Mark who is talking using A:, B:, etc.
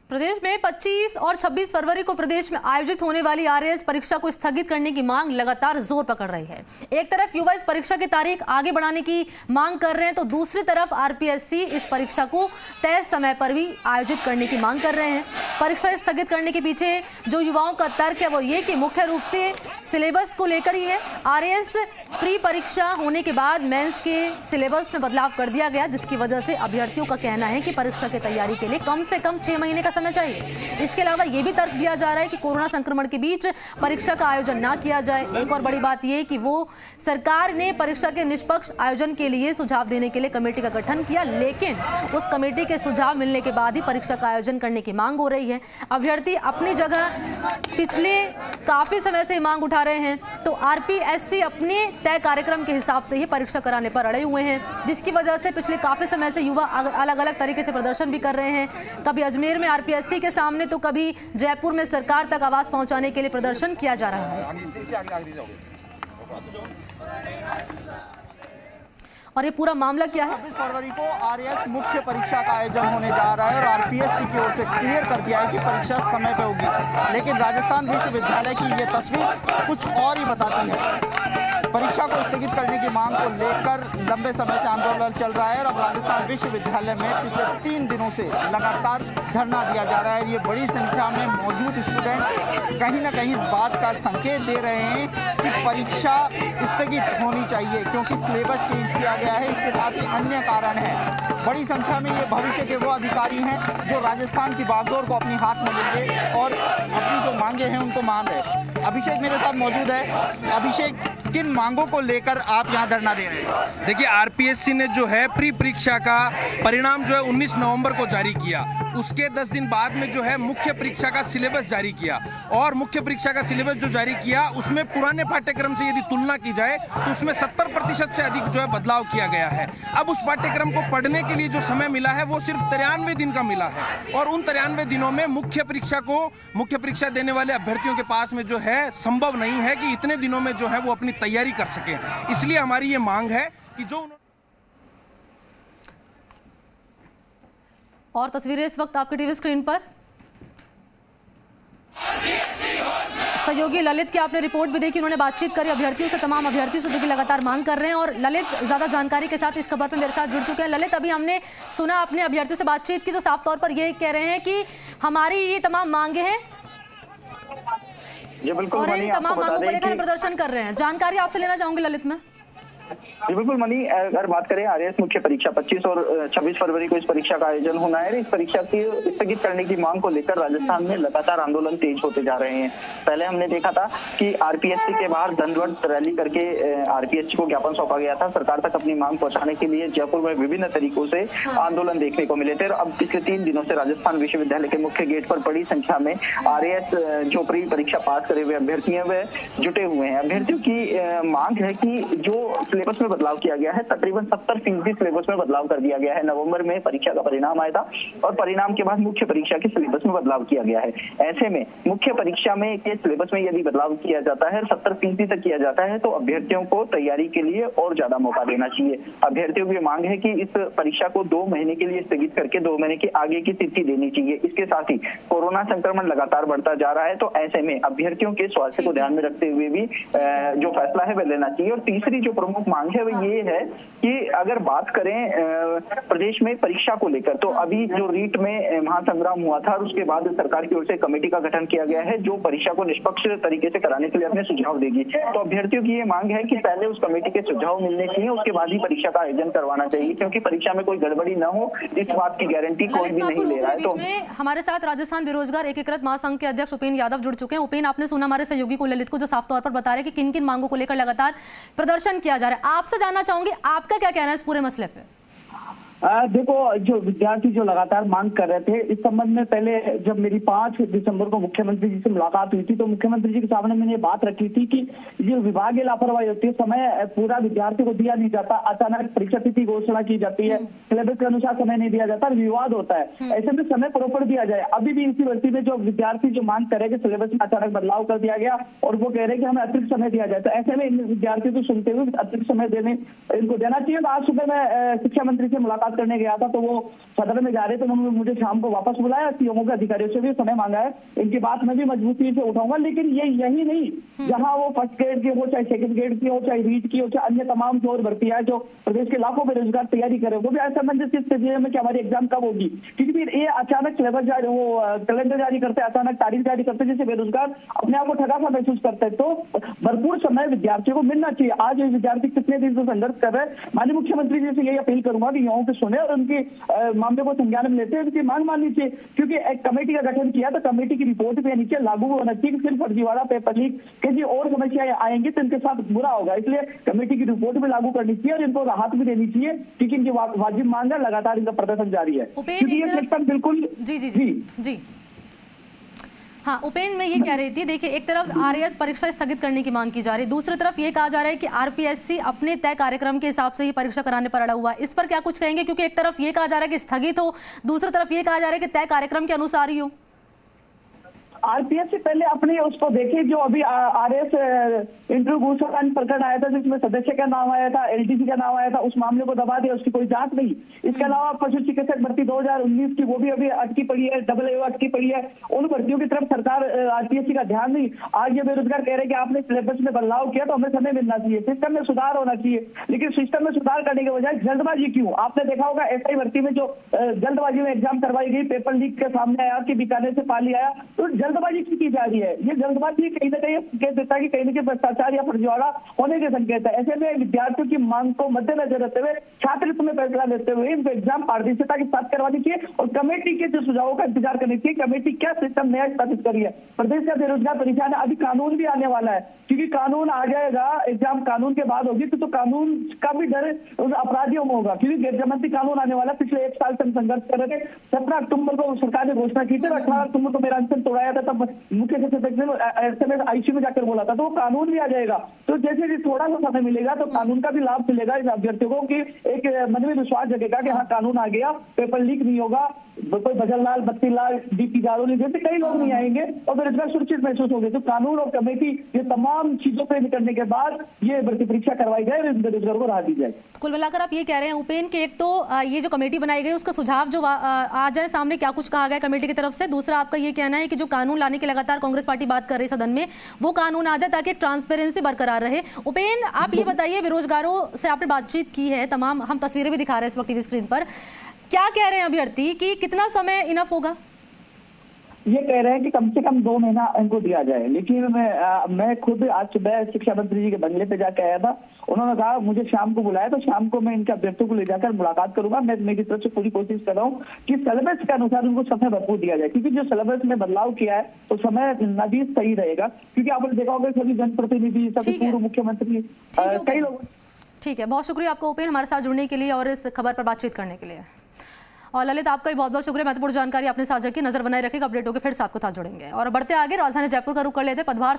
A: प्रदेश में 25 और 26 फरवरी को प्रदेश में आयोजित होने वाली आरएएस परीक्षा को स्थगित करने की मांग लगातार जोर पकड़ रही है। एक तरफ युवा इस परीक्षा की तारीख आगे बढ़ाने की मांग कर रहे हैं, तो दूसरी तरफ आरपीएससी इस परीक्षा को तय समय पर भी आयोजित करने की मांग कर रहे हैं। परीक्षा स्थगित करने के पीछे जो युवाओं का तर्क है वो ये कि मुख्य रूप से सिलेबस को लेकर ही है। आरएएस प्री परीक्षा होने के बाद मेंस के सिलेबस में बदलाव कर दिया गया, जिसकी वजह से अभ्यर्थियों का कहना है कि परीक्षा की तैयारी के लिए कम से कम 6 महीने का समय चाहिए। इसके अलावा यह भी तर्क दिया जा रहा है कि कोरोना संक्रमण के बीच परीक्षा का आयोजन ना किया जाए। एक और बड़ी बात यह कि वो सरकार ने परीक्षा के निष्पक्ष आयोजन के लिए सुझाव देने के लिए कमेटी का गठन किया, लेकिन उस कमेटी के सुझाव मिलने के बाद ही परीक्षा का आयोजन करने की मांग हो रही है। अभ्यर्थी अपनी जगह पिछले काफी समय से मांग उठा रहे हैं, तो आरपीएससी अपने तय कार्यक्रम के हिसाब से ही परीक्षा कराने पर अड़े हुए हैं, जिसकी वजह से पिछले काफी समय से युवा अलग अलग तरीके से प्रदर्शन भी कर रहे हैं। कभी अजमेर में आरपीएससी के सामने तो कभी जयपुर में सरकार तक आवाज पहुंचाने के लिए प्रदर्शन किया जा रहा है। और ये पूरा मामला क्या है?
B: 26 फरवरी को आरएएस मुख्य परीक्षा का आयोजन होने जा रहा है और आरपीएससी की ओर से क्लियर कर दिया है कि परीक्षा समय पे होगी, लेकिन राजस्थान विश्वविद्यालय की ये तस्वीर कुछ और ही बताती है। परीक्षा को स्थगित करने की मांग को लेकर लंबे समय से आंदोलन चल रहा है और अब राजस्थान विश्वविद्यालय में पिछले 3 दिनों से लगातार धरना दिया जा रहा है। ये बड़ी संख्या में मौजूद स्टूडेंट कहीं ना कहीं इस बात का संकेत दे रहे हैं कि परीक्षा स्थगित होनी चाहिए, क्योंकि सिलेबस चेंज किया गया है। इसके साथ ही अन्य कारण है। बड़ी संख्या में ये भविष्य के वो अधिकारी हैं जो राजस्थान की बागडोर को अपने हाथ में लेंगे और अपनी जो मांगे हैं उनको मान रहे। अभिषेक मेरे साथ मौजूद है। अभिषेक, किन मांगों को लेकर आप यहाँ धरना दे रहे हैं?
C: देखिए, आरपीएससी ने जो है प्री परीक्षा का परिणाम जो है 19 नवंबर को जारी किया। उसके 10 दिन बाद में जो है मुख्य परीक्षा का सिलेबस जारी किया और मुख्य परीक्षा का सिलेबस जो जारी किया उसमें पुराने पाठ्यक्रम से यदि तुलना की जाए तो उसमें 70% से अधिक जो है बदलाव किया गया है। अब उस पाठ्यक्रम को पढ़ने के लिए जो समय मिला है वो सिर्फ 93 दिन का मिला है और उन 93 दिनों में मुख्य परीक्षा देने वाले अभ्यर्थियों के पास में जो है संभव नहीं है कि इतने दिनों में जो है वो अपनी तैयारी कर सके। इसलिए हमारी ये मांग है कि जो
A: और तस्वीरें इस वक्त आपके टीवी स्क्रीन पर। सहयोगी ललित की आपने रिपोर्ट भी देखी, उन्होंने बातचीत करी अभ्यर्थियों से, तमाम अभ्यर्थियों से जो कि लगातार मांग कर रहे हैं। और ललित ज्यादा जानकारी के साथ इस खबर पे मेरे साथ जुड़ चुके हैं। ललित, अभी हमने सुना अपने अभ्यर्थियों से बातचीत की जो साफ तौर पर ये कह रहे हैं कि हमारी ये तमाम मांगे हैं और इन तमाम मांगों को लेकर प्रदर्शन कर रहे हैं। जानकारी आपसे लेना चाहूंगी ललित में।
D: जी बिल्कुल मनी, अगर बात करें आरएएस मुख्य परीक्षा 25 और 26 फरवरी को इस परीक्षा का आयोजन होना है। इस परीक्षा की स्थगित करने की मांग को लेकर राजस्थान में लगातार आंदोलन तेज होते जा रहे हैं। पहले हमने देखा था कि आरपीएससी के बाहर दंडवत रैली करके आरपीएससी को ज्ञापन सौंपा गया था। सरकार तक अपनी मांग पहुंचाने के लिए जयपुर में विभिन्न तरीकों से आंदोलन देखने को मिले थे। अब पिछले 3 दिनों से राजस्थान विश्वविद्यालय के मुख्य गेट पर बड़ी संख्या में आरएएस जो प्री परीक्षा पास करे हुए अभ्यर्थी हैं वे जुटे हुए हैं। अभ्यर्थियों की मांग है कि जो सिलेबस में बदलाव किया गया है, तकरीबन 70% सिलेबस में बदलाव कर दिया गया है। नवंबर में परीक्षा का परिणाम आया था और परिणाम के बाद मुख्य परीक्षा के सिलेबस में बदलाव किया गया है। ऐसे में मुख्य परीक्षा में के सिलेबस में यदि बदलाव किया जाता है, 70% तक किया जाता है, तो अभ्यर्थियों को तैयारी के लिए और ज्यादा मौका देना चाहिए। अभ्यर्थियों की मांग है कि इस परीक्षा को 2 महीने के लिए स्थगित करके 2 महीने के आगे की तिथि देनी चाहिए। इसके साथ ही कोरोना संक्रमण लगातार बढ़ता जा रहा है, तो ऐसे में अभ्यर्थियों के स्वास्थ्य को ध्यान में रखते हुए भी जो फैसला है वह लेना चाहिए। और तीसरी जो प्रमुख मांग है वो ये है कि अगर बात करें प्रदेश में परीक्षा को लेकर, तो अभी जो रीट में महासंग्राम हुआ था और उसके बाद सरकार की ओर से कमेटी का गठन किया गया है जो परीक्षा को निष्पक्ष तरीके से कराने के लिए अपने सुझाव देगी। तो अभ्यर्थियों की ये मांग है कि पहले उस कमेटी के सुझाव मिलने चाहिए, उसके बाद ही परीक्षा का आयोजन करवाना चाहिए, क्योंकि परीक्षा में कोई गड़बड़ी न हो इस बात की गारंटी कोई भी नहीं ले रहा है। तो
A: हमारे साथ राजस्थान बेरोजगार एकीकृत महासंघ के अध्यक्ष उपेन यादव जुड़ चुके हैं। उपेन, आपने सुना हमारे सहयोगी को ललित को जो साफ तौर पर बता रहे हैं कि किन किन मांगों को लेकर लगातार प्रदर्शन किया जा रहा है। आपसे जानना चाहूंगी आपका क्या कहना है इस पूरे मसले पे?
E: देखो, जो विद्यार्थी जो लगातार मांग कर रहे थे, इस संबंध में पहले जब मेरी 5 दिसंबर को मुख्यमंत्री जी से मुलाकात हुई थी तो मुख्यमंत्री जी के सामने मैंने ये बात रखी थी कि जो विभागीय लापरवाही होती है, समय पूरा विद्यार्थी को दिया नहीं जाता, अचानक परीक्षा तिथि घोषणा की जाती है, सिलेबस के अनुसार समय नहीं दिया जाता, विवाद होता है। ऐसे में समय प्रॉपर दिया जाए। अभी भी इसी भर्ती में जो विद्यार्थी जो मांग करे कि सिलेबस में अचानक बदलाव कर दिया गया और वो कह रहे हैं कि हमें अतिरिक्त समय दिया जाए, तो ऐसे में इन विद्यार्थियों को सुनते हुए अतिरिक्त समय इनको देना चाहिए। आज सुबह मैं शिक्षा मंत्री से मुलाकात मुलाकात करने गया था, तो वो सदन में जा रहे थे, उन्होंने मुझे शाम को वापस बुलाया, सीएमओ के अधिकारियों से भी समय मांगा है, इनकी बात मैं भी मजबूती से उठाऊंगा। लेकिन ये यही नहीं, जहां वो फर्स्ट ग्रेड की हो, चाहे सेकंड ग्रेड की हो, चाहे रीट की हो, चाहे अन्य तमाम जो और भर्तियां जो प्रदेश के लाखों बेरोजगार तैयारी करे, वो भी असमंजस की स्थिति में कि हमारी एग्जाम कब होगी, क्योंकि फिर ये अचानक सिलेबस जारी, वो कैलेंडर जारी करते हैं, अचानक तारीख जारी करते हैं, जिससे बेरोजगार अपने आप को ठगा सा महसूस करते हैं। तो भरपूर समय विद्यार्थियों को मिलना चाहिए। आज विद्यार्थी कितने दिन से संघर्ष कर रहे हैं, माननीय मुख्यमंत्री जी से यही अपील करूंगा कि युवाओं को सुने और उनके मामले को संज्ञान में लेते हैं, उनकी मांग माननी चाहिए। क्योंकि एक कमेटी का गठन किया तो कमेटी की रिपोर्ट पे नीचे लागू होना चाहिए कि सिर्फ फर्जीवाड़ा, पेपर लीक, किसी और समस्याएं आएंगी तो इनके साथ बुरा होगा, इसलिए कमेटी की रिपोर्ट भी लागू करनी चाहिए और इनको राहत भी देनी चाहिए, क्योंकि इनकी वाजिब मांग है, लगातार इनका प्रदर्शन जारी है। क्योंकि ये सिस्टम बिल्कुल
A: जी हाँ, उपेन मैं ये कह रही थी, देखिए एक तरफ आरएएस परीक्षा स्थगित करने की मांग की जा रही है, दूसरी तरफ ये कहा जा रहा है कि आरपीएससी अपने तय कार्यक्रम के हिसाब से ही परीक्षा कराने पर अड़ा हुआ है। इस पर क्या कुछ कहेंगे, क्योंकि एक तरफ ये कहा जा रहा है कि स्थगित हो, दूसरी तरफ ये कहा जा रहा है कि तय कार्यक्रम के अनुसार ही हो।
E: आरपीएस से पहले अपने उसको देखे, जो अभी आरएस इंटरव्यू घूसखोरी प्रकरण आया था, जिसमें सदस्य का नाम आया था, एलटीसी का नाम आया था, उस मामले को दबा दिया, उसकी कोई जांच नहीं। इसके अलावा पशु चिकित्सक भर्ती 2019 की वो भी अभी अटकी पड़ी है, डबल अटकी पड़ी है, उन भर्तियों की तरफ सरकार आरपीएससी का ध्यान नहीं। आज ये बेरोजगार कह रहे हैं कि आपने सिलेबस में बदलाव किया तो हमें समय मिलना चाहिए, सिस्टम में सुधार होना चाहिए, लेकिन सिस्टम में सुधार करने के बजाय जल्दबाजी क्यों? आपने देखा होगा एसआई भर्ती में जो जल्दबाजी में एग्जाम करवाई गई, पेपर लीक के सामने आया कि बीकानेर से पाली आया, तो जल्दबाजी की जा रही है। ये जल्दबाजी कहीं ना कहीं कह देता है कि कहीं ना कहीं भ्रष्टाचार या फर्जीवाड़ा होने के संकेत है। ऐसे में विद्यार्थियों की मांग को मद्देनजर रखते हुए, छात्रत्व में फैसला लेते हुए इनको एग्जाम पारदर्शिता के साथ करवानी चाहिए और कमेटी के जो सुझावों का इंतजार करनी चाहिए। कमेटी क्या सिस्टम नया स्थापित करी है। प्रदेश का बेरोजगार परेशान है, अभी कानून भी आने वाला है, क्योंकि कानून आ जाएगा, एग्जाम कानून के बाद होगी तो कानून का भी डर अपराधियों में होगा, क्योंकि गैरजमानती कानून आने वाला। पिछले 1 साल से हम संघर्ष कर रहे थे। 17 अक्टूबर को सरकार ने घोषणा की थी, 18 अक्टूबर को मेरा अनशन तोड़ाया था, तब मुख्य सचिव आईसीयू में जाकर बोला था, तो वो कानून भी आ जाएगा। तो जैसे भी थोड़ा सा समय मिलेगा तो कानून का भी लाभ मिलेगा इस अभ्यर्थियों को, कि एक मन में विश्वास जगेगा कि हाँ कानून आ गया, पेपर लीक नहीं होगा, कोई भजनलाल, बत्तीलाल, डीपी जारोली जैसे कई लोग नहीं आएंगे और बेरोजगार सुरक्षित महसूस होंगे। तो कानून और कमेटी ये तमाम चीजों पे निकलने के बाद ये भर्ती परीक्षा करवाई जाए और बेरोजगारों को राहत दी जाए।
A: कुल मिलाकर आप ये कह रहे हैं उपेन के, एक तो ये जो कमेटी बनाई गई उसका सुझाव जो आ जाए सामने, क्या कुछ कहा गया कमेटी की तरफ से, दूसरा आपका ये कहना है कि जो कानून लाने की लगातार कांग्रेस पार्टी बात कर रही है सदन में, वो कानून आ जाए ताकि ट्रांसपेरेंसी बरकरार रहे। उपेन आप ये बताइए, बेरोजगारों से आपने बातचीत की है, तमाम हम तस्वीरें भी दिखा रहे हैं इस वक्त टीवी स्क्रीन पर, क्या कह रहे हैं अभ्यर्थी कि कितना समय इनफ होगा?
E: ये कह रहे हैं कि कम से कम 2 महीना इनको दिया जाए, लेकिन मैं खुद आज सुबह शिक्षा मंत्री जी के बंगले पे जाके आया था। उन्होंने कहा मुझे शाम को बुलाया, तो शाम को मैं इनके अभ्यर्थियों को ले जाकर मुलाकात करूंगा। मैं मेरी तरफ से पूरी कोशिश कर रहा हूँ कि सिलेबस के अनुसार उनको समय भरपूर दिया जाए, क्योंकि जो सिलेबस में बदलाव किया है तो समय नदी सही रहेगा, क्योंकि आपने देखा होगा सभी जनप्रतिनिधि, सभी पूर्व मुख्यमंत्री, कई लोग।
A: ठीक है, बहुत शुक्रिया आपको उपेन हमारे साथ जुड़ने के लिए और इस खबर पर बातचीत करने के लिए। और ललित आपका भी बहुत बहुत शुक्रिया, महत्वपूर्ण जानकारी आपने साझा की। नजर बनाए रखेगा, अपडेट होकर फिर से आपको साथ जुड़ेंगे और बढ़ते आगे। राजधानी जयपुर का रुख कर लेते। पदभार